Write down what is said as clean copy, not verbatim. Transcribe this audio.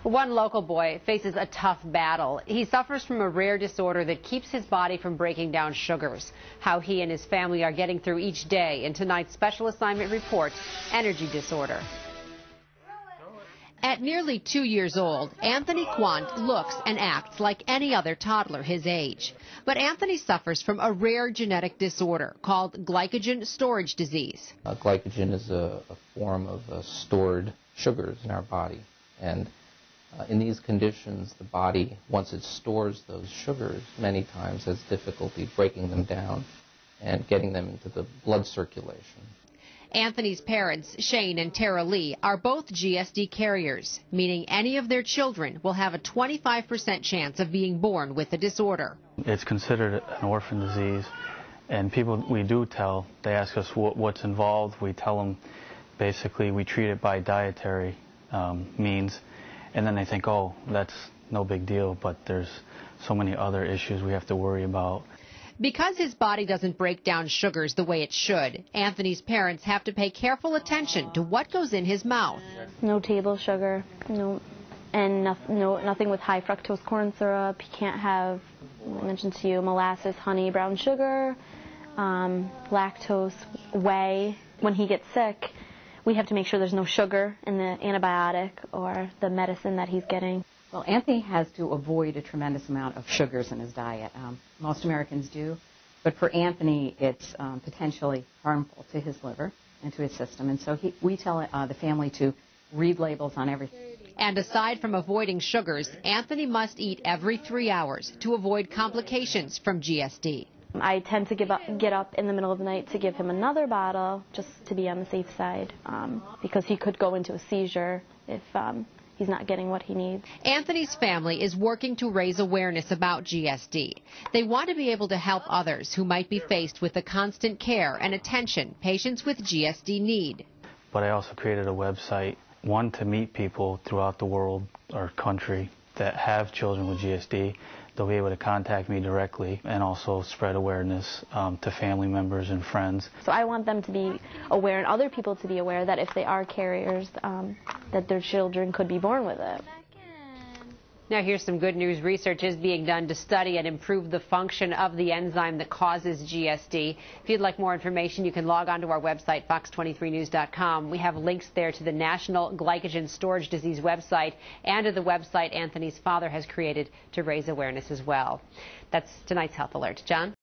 One local boy faces a tough battle. He suffers from a rare disorder that keeps his body from breaking down sugars. How he and his family are getting through each day in tonight's special assignment report, Energy Disorder. At nearly 2 years old, Anthony Quant looks and acts like any other toddler his age. But Anthony suffers from a rare genetic disorder called Glycogen Storage Disease. Glycogen is a form of stored sugars in our body. And in these conditions, the body, once it stores those sugars, many times has difficulty breaking them down and getting them into the blood circulation. Anthony's parents, Shane and Tara Lee, are both GSD carriers, meaning any of their children will have a 25% chance of being born with the disorder. It's considered an orphan disease, and people we do tell, they ask us what's involved. We tell them basically we treat it by dietary means, and then they think, oh, that's no big deal, but there's so many other issues we have to worry about. Because his body doesn't break down sugars the way it should, Anthony's parents have to pay careful attention to what goes in his mouth. No table sugar, and nothing with high fructose corn syrup. He can't have, I mentioned to you, molasses, honey, brown sugar, lactose, whey. When he gets sick, we have to make sure there's no sugar in the antibiotic or the medicine that he's getting. Well, Anthony has to avoid a tremendous amount of sugars in his diet. Most Americans do, but for Anthony, it's potentially harmful to his liver and to his system. And so we tell the family to read labels on everything. And aside from avoiding sugars, Anthony must eat every 3 hours to avoid complications from GSD. I tend to get up in the middle of the night to give him another bottle just to be on the safe side because he could go into a seizure if he's not getting what he needs. Anthony's family is working to raise awareness about GSD. They want to be able to help others who might be faced with the constant care and attention patients with GSD need. But I also created a website, one, to meet people throughout the world or country that have children with GSD. They'll be able to contact me directly and also spread awareness to family members and friends. So I want them to be aware and other people to be aware that if they are carriers, that their children could be born with it. Now here's some good news. Research is being done to study and improve the function of the enzyme that causes GSD. If you'd like more information, you can log on to our website, fox23news.com. We have links there to the National Glycogen Storage Disease website and to the website Anthony's father has created to raise awareness as well. That's tonight's Health Alert. John?